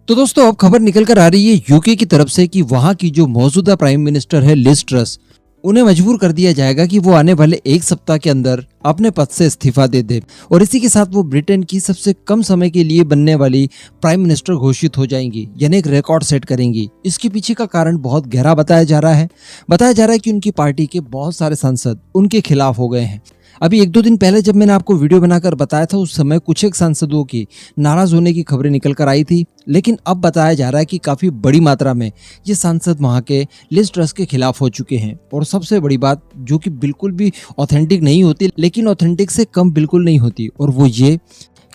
तो दोस्तों अब खबर निकल कर आ रही है यूके की तरफ से कि वहां की जो मौजूदा प्राइम मिनिस्टर है लिज ट्रस, उन्हें मजबूर कर दिया जाएगा कि वो आने वाले एक सप्ताह के अंदर अपने पद से इस्तीफा दे दे और इसी के साथ वो ब्रिटेन की सबसे कम समय के लिए बनने वाली प्राइम मिनिस्टर घोषित हो जाएंगी, यानी एक रिकॉर्ड सेट करेंगी। इसके पीछे का कारण बहुत गहरा बताया जा रहा है कि उनकी पार्टी के बहुत सारे सांसद उनके खिलाफ हो गए हैं। अभी एक दो दिन पहले जब मैंने आपको वीडियो बनाकर बताया था, उस समय कुछ एक सांसदों की नाराज होने की खबरें निकल कर आई थी, लेकिन अब बताया जा रहा है कि काफी बड़ी मात्रा में ये सांसद वहां के लिज ट्रस के खिलाफ हो चुके हैं। और सबसे बड़ी बात जो कि बिल्कुल भी ऑथेंटिक नहीं होती, लेकिन ऑथेंटिक से कम बिल्कुल नहीं होती, और वो ये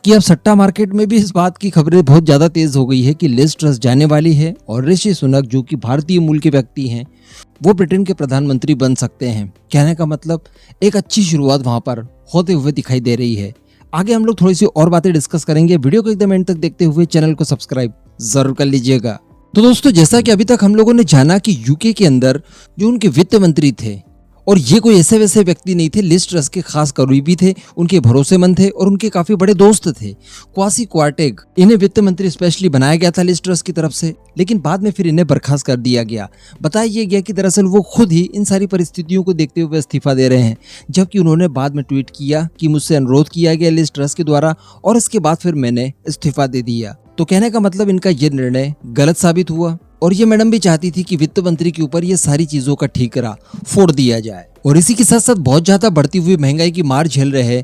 कि अब सट्टा मार्केट में भी इस बात की खबरें बहुत ज्यादा तेज हो गई है कि लिज ट्रस जाने वाली है और ऋषि सुनक जो कि भारतीय मूल के व्यक्ति हैं वो ब्रिटेन के प्रधानमंत्री बन सकते हैं। कहने का मतलब एक अच्छी शुरुआत वहां पर होते हुए दिखाई दे रही है। आगे हम लोग थोड़ी सी और बातें डिस्कस करेंगे। वीडियो को एकदम एंड तक देखते हुए चैनल को सब्सक्राइब जरूर कर लीजिएगा। तो दोस्तों, जैसा कि अभी तक हम लोगों ने जाना कि यूके के अंदर जो उनके वित्त मंत्री थे, और ये कोई ऐसे वैसे व्यक्ति नहीं थे, लिज ट्रस के खास करीबी थे, उनके भरोसेमंद थे और उनके काफी बड़े दोस्त थे। क्वासी क्वार्टेग, इन्हें वित्त मंत्री स्पेशली बनाया गया था लिज ट्रस की तरफ से, लेकिन बाद में फिर इन्हें बर्खास्त कर दिया गया। बताया ये गया कि दरअसल वो खुद ही इन सारी परिस्थितियों को देखते हुए इस्तीफा दे रहे हैं, जबकि उन्होंने बाद में ट्वीट किया कि मुझसे अनुरोध किया गया लिज ट्रस के द्वारा और इसके बाद फिर मैंने इस्तीफा दे दिया। तो कहने का मतलब इनका ये निर्णय गलत साबित हुआ और ये मैडम भी चाहती थी कि वित्त मंत्री के ऊपर ये सारी चीजों का ठीकरा फोड़ दिया जाए। और इसी के साथ साथ बहुत ज्यादा बढ़ती हुई महंगाई की मार झेल रहे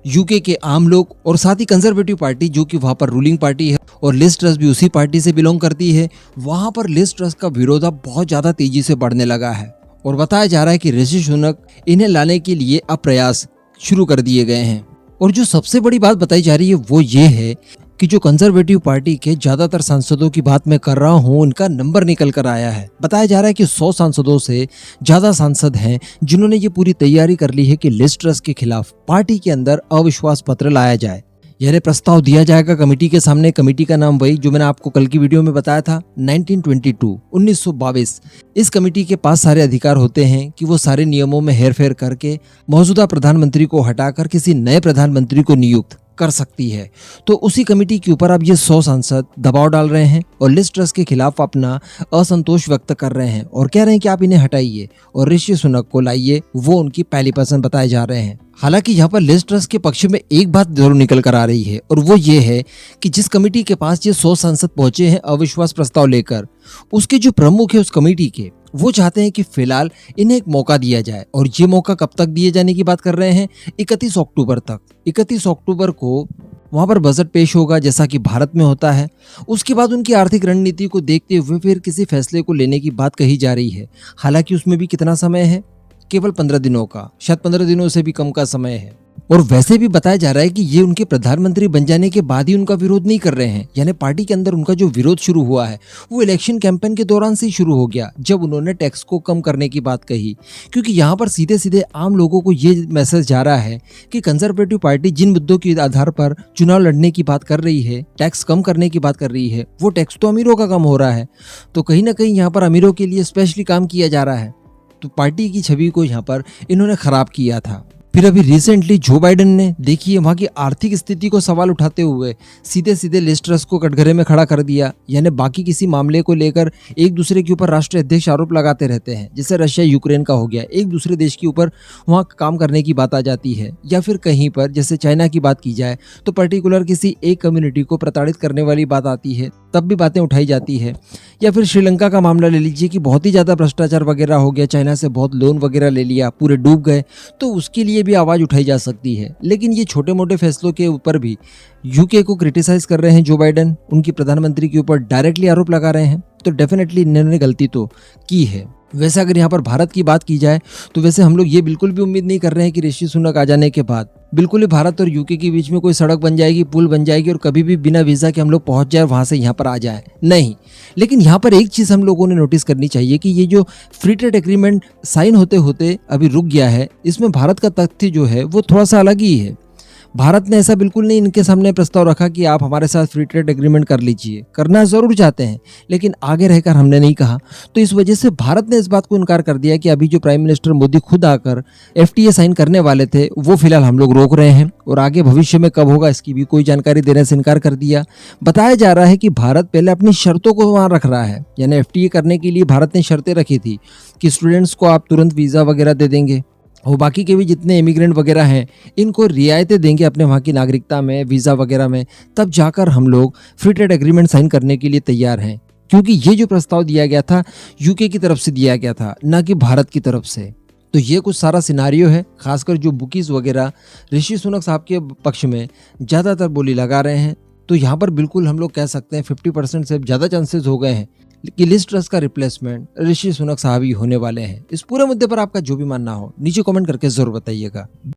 यूके के आम लोग और साथ ही कंजर्वेटिव पार्टी जो कि वहां पर रूलिंग पार्टी है और लिज ट्रस भी उसी पार्टी से बिलोंग करती है, वहां पर लिज ट्रस का विरोध अब बहुत ज्यादा तेजी से बढ़ने लगा है। और बताया जा रहा है कि ऋषि सुनक इन्हें लाने के लिए अब प्रयास शुरू कर दिए गए हैं। और जो सबसे बड़ी बात बताई जा रही है वो ये है कि जो कंजर्वेटिव पार्टी के ज्यादातर सांसदों की बात मैं कर रहा हूं, उनका नंबर निकल कर आया है। बताया जा रहा है कि 100 सांसदों से ज्यादा सांसद हैं जिन्होंने ये पूरी तैयारी कर ली है कि लिज ट्रस के खिलाफ पार्टी के अंदर अविश्वास पत्र लाया जाए, यानी प्रस्ताव दिया जाएगा कमेटी के सामने। कमेटी का नाम वही जो मैंने आपको कल की वीडियो में बताया था, 1922। इस कमेटी के पास सारे अधिकार होते हैं कि वो सारे नियमों में हेरफेर करके मौजूदा प्रधानमंत्री को हटाकर किसी नए प्रधानमंत्री को नियुक्त कर सकती है। तो उसी कमेटी के ऊपर अब ये 100 सांसद दबाव डाल रहे हैं और लिज ट्रस के खिलाफ अपना असंतोष व्यक्त कर रहे हैं और कह रहे हैं कि आप इन्हें हटाइए और ऋषि सुनक को लाइए, वो उनकी पहली पसंद बताए जा रहे हैं। हालांकि यहाँ पर लिज ट्रस के पक्ष में एक बात जरूर निकल कर आ रही है और वो ये है कि जिस कमेटी के पास ये 100 सांसद पहुंचे हैं अविश्वास प्रस्ताव लेकर, उसके जो प्रमुख है उस कमेटी के, वो चाहते हैं कि फिलहाल इन्हें एक मौका दिया जाए। और ये मौका कब तक दिए जाने की बात कर रहे हैं? 31 अक्टूबर तक। 31 अक्टूबर को वहां पर बजट पेश होगा जैसा कि भारत में होता है। उसके बाद उनकी आर्थिक रणनीति को देखते हुए फिर किसी फैसले को लेने की बात कही जा रही है। हालांकि उसमें भी कितना समय है? केवल 15 दिनों का, शायद 15 दिनों से भी कम का समय है। और वैसे भी बताया जा रहा है कि ये उनके प्रधानमंत्री बन जाने के बाद ही उनका विरोध नहीं कर रहे हैं, यानी पार्टी के अंदर उनका जो विरोध शुरू हुआ है वो इलेक्शन कैंपेन के दौरान से ही शुरू हो गया, जब उन्होंने टैक्स को कम करने की बात कही। क्योंकि यहाँ पर सीधे सीधे आम लोगों को ये मैसेज जा रहा है कि कंजर्वेटिव पार्टी जिन मुद्दों के आधार पर चुनाव लड़ने की बात कर रही है, टैक्स कम करने की बात कर रही है, वो टैक्स तो अमीरों का कम हो रहा है। तो कहीं ना कहीं यहाँ पर अमीरों के लिए स्पेशली काम किया जा रहा है। तो पार्टी की छवि को यहाँ पर इन्होंने खराब किया था। फिर अभी रिसेंटली जो बाइडेन ने, देखिए, वहां की आर्थिक स्थिति को सवाल उठाते हुए सीधे सीधे लिज ट्रस को कटघरे में खड़ा कर दिया। यानी बाकी किसी मामले को लेकर एक दूसरे के ऊपर राष्ट्रीय अध्यक्ष आरोप लगाते रहते हैं, जैसे रशिया यूक्रेन का हो गया, एक दूसरे देश के ऊपर वहां काम करने की बात आ जाती है। या फिर कहीं पर जैसे चाइना की बात की जाए तो पर्टिकुलर किसी एक कम्युनिटी को प्रताड़ित करने वाली बात आती है, तब भी बातें उठाई जाती है। या फिर श्रीलंका का मामला ले लीजिए कि बहुत ही ज्यादा भ्रष्टाचार वगैरह हो गया, चाइना से बहुत लोन वगैरह ले लिया, पूरे डूब गए, तो उसके लिए भी आवाज उठाई जा सकती है। लेकिन ये छोटे मोटे फैसलों के ऊपर भी यूके को क्रिटिसाइज कर रहे हैं जो बाइडेन, उनकी प्रधानमंत्री के ऊपर डायरेक्टली आरोप लगा रहे हैं। तो डेफिनेटली इन्होंने गलती तो की है। वैसे अगर यहाँ पर भारत की बात की जाए तो वैसे हम लोग ये बिल्कुल भी उम्मीद नहीं कर रहे हैं कि ऋषि सुनक आ जाने के बाद बिल्कुल ही भारत और यूके के बीच में कोई सड़क बन जाएगी, पुल बन जाएगी और कभी भी बिना वीजा के हम लोग पहुंच जाए वहां से यहाँ पर आ जाए, नहीं। लेकिन यहाँ पर एक चीज हम लोगों ने नोटिस करनी चाहिए कि ये जो फ्री ट्रेड एग्रीमेंट साइन होते होते अभी रुक गया है, इसमें भारत का तथ्य जो है वो थोड़ा सा अलग ही है। भारत ने ऐसा बिल्कुल नहीं इनके सामने प्रस्ताव रखा कि आप हमारे साथ फ्री ट्रेड एग्रीमेंट कर लीजिए, करना जरूर चाहते हैं लेकिन आगे रहकर हमने नहीं कहा। तो इस वजह से भारत ने इस बात को इनकार कर दिया कि अभी जो प्राइम मिनिस्टर मोदी खुद आकर FTA साइन करने वाले थे वो फिलहाल हम लोग रोक रहे हैं, और आगे भविष्य में कब होगा इसकी भी कोई जानकारी देने से इनकार कर दिया। बताया जा रहा है कि भारत पहले अपनी शर्तों को वहां रख रहा है, यानी FTA करने के लिए भारत ने शर्तें रखी थी कि स्टूडेंट्स को आप तुरंत वीजा वगैरह दे देंगे, और बाकी के भी जितने इमिग्रेंट वगैरह हैं इनको रियायतें देंगे अपने वहाँ की नागरिकता में, वीज़ा वगैरह में, तब जाकर हम लोग फ्री ट्रेड एग्रीमेंट साइन करने के लिए तैयार हैं। क्योंकि ये जो प्रस्ताव दिया गया था UK की तरफ से दिया गया था, ना कि भारत की तरफ से। तो ये कुछ सारा सिनारियो है, खासकर जो बुकीज़ वगैरह ऋषि सुनक साहब के पक्ष में ज़्यादातर बोली लगा रहे हैं। तो यहाँ पर बिल्कुल हम लोग कह सकते हैं 50% से ज़्यादा चांसेस हो गए हैं कि लिज ट्रस का रिप्लेसमेंट ऋषि सुनक साहब ही होने वाले हैं। इस पूरे मुद्दे पर आपका जो भी मानना हो नीचे कमेंट करके जरूर बताइएगा।